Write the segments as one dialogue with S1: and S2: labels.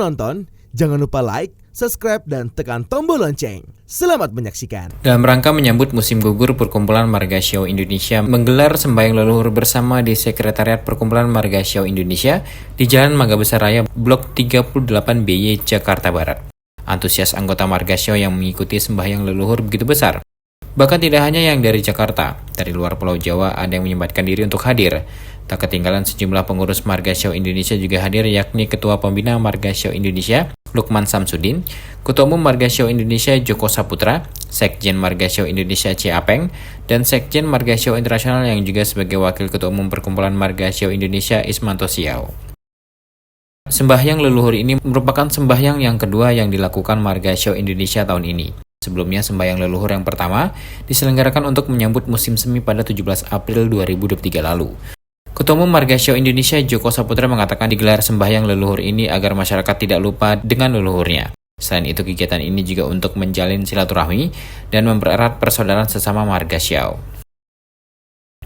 S1: menonton, jangan lupa like, subscribe, dan tekan tombol lonceng. Selamat menyaksikan.
S2: Dalam rangka menyambut musim gugur, Perkumpulan Margasio Indonesia menggelar sembahyang leluhur bersama di Sekretariat Perkumpulan Margasio Indonesia di Jalan Mangga Besar Raya, Blok 38 BY, Jakarta Barat. Antusias anggota Margasio yang mengikuti sembahyang leluhur begitu besar. Bahkan tidak hanya yang dari Jakarta, dari luar Pulau Jawa ada yang menyempatkan diri untuk hadir. Tak ketinggalan sejumlah pengurus Margasio Indonesia juga hadir, yakni Ketua Pembina Margasio Indonesia, Lukman Samsudin, Ketua Umum Margasio Indonesia, Joko Saputra, Sekjen Margasio Indonesia, C. Apeng, dan Sekjen Margasio Internasional yang juga sebagai Wakil Ketua Umum Perkumpulan Margasio Indonesia, Ismanto Siau. Sembahyang leluhur ini merupakan sembahyang yang kedua yang dilakukan Margasio Indonesia tahun ini. Sebelumnya, sembahyang leluhur yang pertama diselenggarakan untuk menyambut musim semi pada 17 April 2023 lalu. Ketua Umum Margasio Indonesia, Joko Saputra, mengatakan digelar sembahyang leluhur ini agar masyarakat tidak lupa dengan leluhurnya. Selain itu, kegiatan ini juga untuk menjalin silaturahmi dan mempererat persaudaraan sesama Margasio.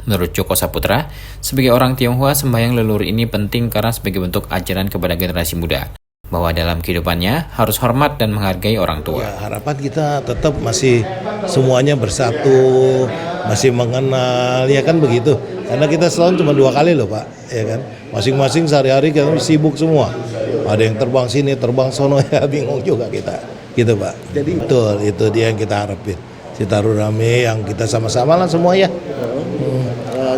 S2: Menurut Joko Saputra, sebagai orang Tionghoa, sembahyang leluhur ini penting karena sebagai bentuk ajaran kepada generasi muda, bahwa dalam kehidupannya harus hormat dan menghargai orang tua.
S3: Ya, harapan kita tetap masih semuanya bersatu, masih mengenal, ya kan begitu. Karena kita setahun cuma 2 kali loh Pak, ya kan. Masing-masing sehari-hari kita sibuk semua. Ada yang terbang sini, terbang sono, ya bingung juga kita, gitu Pak. Jadi betul, itu dia yang kita harapin. Silaturahmi yang kita sama-sama lah semua ya.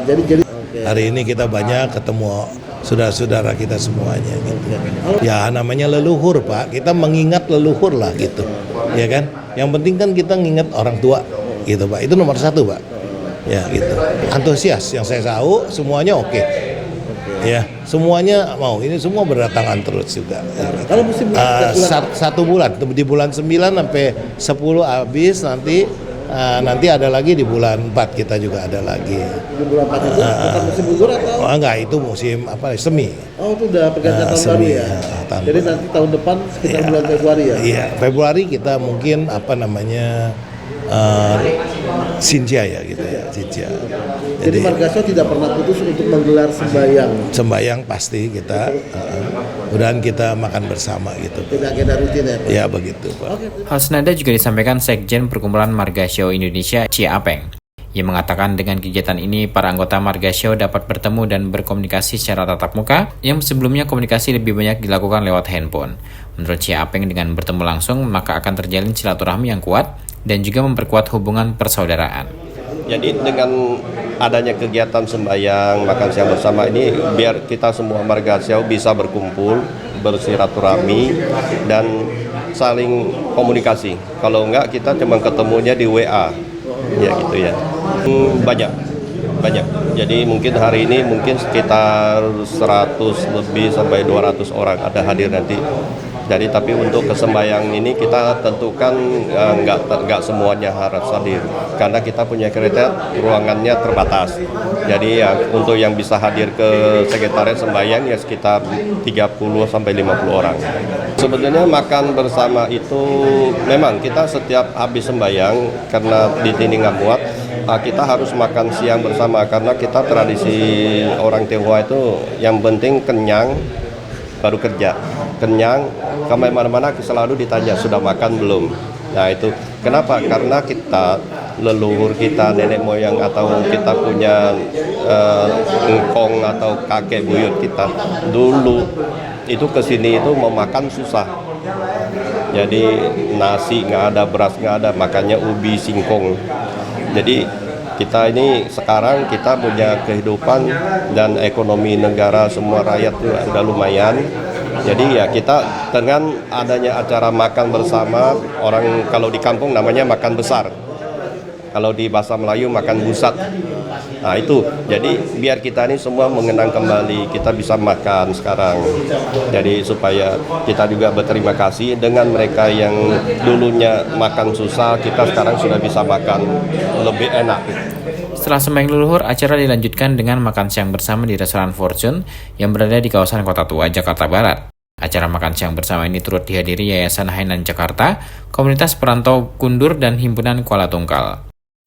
S3: Jadi hari ini kita banyak ketemu saudara-saudara kita semuanya gitu. Ya namanya leluhur Pak, kita mengingat leluhur lah gitu, ya kan. Yang penting kan kita ngingat orang tua gitu Pak, itu nomor 1 Pak. Ya gitu. Antusias yang saya tahu semuanya oke. Ya semuanya mau, ini semua berdatangan terus juga.
S4: Kalau musim
S3: 1 bulan, di bulan 9 sampai 10 habis nanti ada lagi di bulan 4 kita juga ada lagi.
S4: Di bulan 4 itu bukan musim gugur atau?
S3: Enggak, itu musim semi.
S4: Oh, itu udah pergantian tahun baru ya. Jadi nanti tahun depan sekitar bulan Februari ya.
S3: Iya, Februari kita mungkin Sinja ya gitu ya, Sinja.
S4: Jadi Margasio tidak pernah putus untuk menggelar sembahyang.
S3: Sembahyang pasti kita, mudah-mudahan kita makan bersama gitu.
S4: Tidak agenda rutin ya Pak?
S3: Ya begitu Pak.
S2: Hal senada juga disampaikan Sekjen Perkumpulan Margasio Indonesia, C. Apeng. Ia mengatakan dengan kegiatan ini, para anggota Margasio dapat bertemu dan berkomunikasi secara tatap muka, yang sebelumnya komunikasi lebih banyak dilakukan lewat handphone. Menurut C. Apeng, dengan bertemu langsung, maka akan terjalin silaturahmi yang kuat, dan juga memperkuat hubungan persaudaraan.
S5: Jadi dengan adanya kegiatan sembahyang, makan siang bersama ini, biar kita semua Margasio bisa berkumpul, bersilaturahmi, dan saling komunikasi. Kalau enggak, kita cuma ketemunya di WA, ya gitu ya. Banyak. Jadi mungkin hari ini mungkin sekitar 100 lebih sampai 200 orang ada hadir nanti. Jadi tapi untuk kesembayang ini kita tentukan nggak semuanya harus hadir karena kita punya kriteria ruangannya terbatas. Jadi ya untuk yang bisa hadir ke sekretariat sembayang ya sekitar 30 sampai 50 orang. Sebenarnya makan bersama itu memang kita setiap habis sembayang karena di sini nggak muat, kita harus makan siang bersama karena kita tradisi orang Tionghoa itu yang penting kenyang baru kerja. Kenyang, kemana-mana selalu ditanya sudah makan belum. Nah itu kenapa? Karena kita leluhur kita, nenek moyang atau kita punya engkong atau kakek buyut kita dulu itu kesini itu mau makan susah. Jadi nasi nggak ada, beras nggak ada, makannya ubi singkong. Jadi kita ini sekarang kita punya kehidupan dan ekonomi negara semua rakyat udah lumayan. Jadi ya kita dengan adanya acara makan bersama, orang kalau di kampung namanya makan besar. Kalau di bahasa Melayu makan busat. Nah itu, jadi biar kita ini semua mengenang kembali, kita bisa makan sekarang. Jadi supaya kita juga berterima kasih dengan mereka yang dulunya makan susah, kita sekarang sudah bisa makan lebih enak.
S2: Setelah sembahyang leluhur, acara dilanjutkan dengan makan siang bersama di restoran Fortune yang berada di kawasan Kota Tua, Jakarta Barat. Acara makan siang bersama ini turut dihadiri Yayasan Hainan Jakarta, Komunitas Perantau Kundur, dan Himpunan Kuala Tungkal.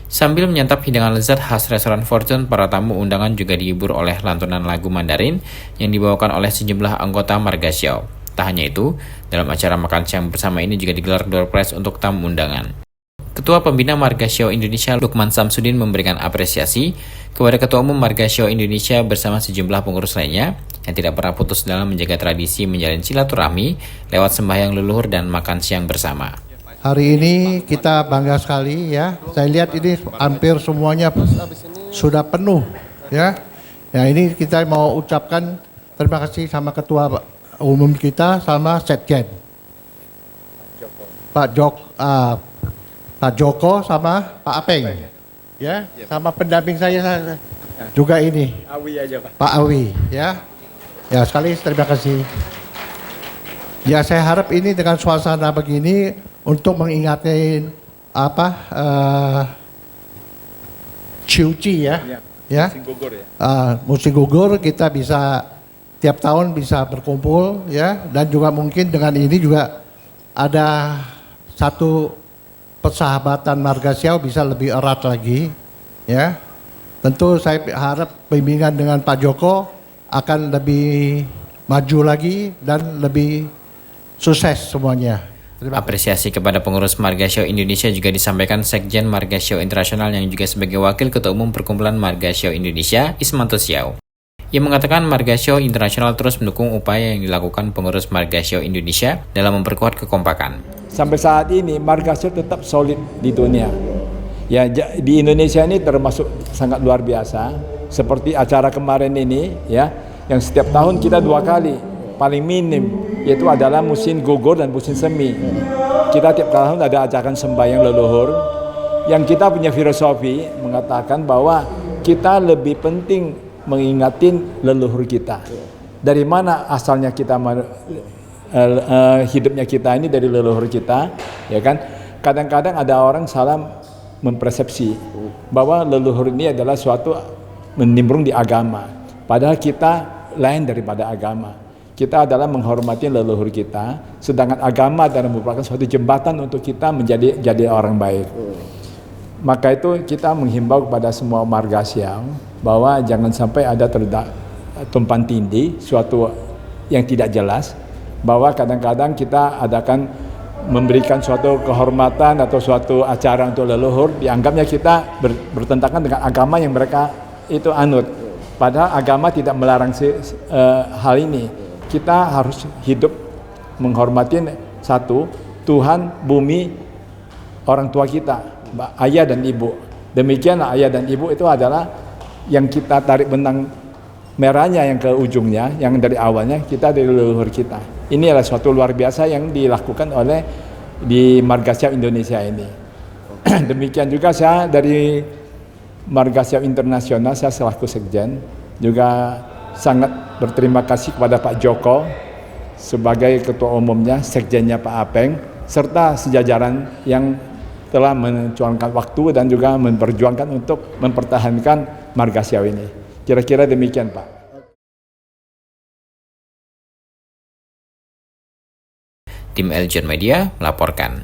S2: Sambil menyantap hidangan lezat khas restoran Fortune, para tamu undangan juga dihibur oleh lantunan lagu Mandarin yang dibawakan oleh sejumlah anggota Margasio. Tak hanya itu, dalam acara makan siang bersama ini juga digelar door prize untuk tamu undangan. Ketua Pembina Marga Xiao Indonesia Lukman Samsudin memberikan apresiasi kepada Ketua Umum Marga Xiao Indonesia bersama sejumlah pengurus lainnya yang tidak pernah putus dalam menjaga tradisi menjalin silaturahmi lewat sembahyang leluhur dan makan siang bersama.
S4: Hari ini kita bangga sekali ya. Saya lihat ini hampir semuanya sudah penuh ya. Ya ini kita mau ucapkan terima kasih sama Ketua Umum kita sama Sekjen. Pak Joko sama Pak Apeng. Ya, sama pendamping saya juga ini. Awi aja, Pak. Pak Awi ya. Ya, sekali terima kasih. Ya, saya harap ini dengan suasana begini untuk mengingatkan Ciuci ya. Ya. Musim gugur ya. Musim gugur kita bisa tiap tahun bisa berkumpul ya, dan juga mungkin dengan ini juga ada satu persahabatan Marga Xiao bisa lebih erat lagi ya. Tentu saya harap bimbingan dengan Pak Joko akan lebih maju lagi dan lebih sukses semuanya.
S2: Apresiasi kepada pengurus Marga Xiao Indonesia juga disampaikan Sekjen Marga Xiao Internasional yang juga sebagai Wakil Ketua Umum Perkumpulan Marga Xiao Indonesia, Ismanto Xiao. Ia mengatakan Marga Xiao Internasional terus mendukung upaya yang dilakukan pengurus Marga Xiao Indonesia dalam memperkuat kekompakan.
S6: Sampai saat ini Marga Xiao tetap solid di dunia. Ya, di Indonesia ini termasuk sangat luar biasa. Seperti acara kemarin ini ya, yang setiap tahun kita 2 kali paling minim, yaitu adalah musim gugur dan musim semi. Kita tiap tahun ada ajakan sembahyang leluhur, yang kita punya filosofi mengatakan bahwa kita lebih penting mengingatin leluhur kita. Dari mana asalnya kita hidupnya kita ini dari leluhur kita, ya kan? Kadang-kadang ada orang salah mempersepsi bahwa leluhur ini adalah suatu menimbrung di agama. Padahal kita lain daripada agama. Kita adalah menghormati leluhur kita, sedangkan agama adalah merupakan suatu jembatan untuk kita jadi orang baik. Maka itu kita menghimbau kepada semua Marga Xiao bahwa jangan sampai ada tumpang tindih, suatu yang tidak jelas, bahwa kadang-kadang kita adakan memberikan suatu kehormatan atau suatu acara untuk leluhur, dianggapnya kita bertentangan dengan agama yang mereka itu anut. Padahal agama tidak melarang hal ini. Kita harus hidup menghormati satu, Tuhan, bumi, orang tua kita, ayah dan ibu. Demikianlah ayah dan ibu itu adalah yang kita tarik benang merahnya yang ke ujungnya, yang dari awalnya kita dari leluhur kita. Ini adalah suatu luar biasa yang dilakukan oleh di Marga Xiao Indonesia ini. Demikian juga saya dari Marga Xiao Internasional, saya selaku Sekjen juga sangat berterima kasih kepada Pak Joko sebagai Ketua Umumnya, Sekjennya Pak Apeng, serta sejajaran yang telah mencurahkan waktu dan juga memperjuangkan untuk mempertahankan Marga Xiao ini. Kira-kira demikian, Pak.
S2: Tim Eljon Media melaporkan.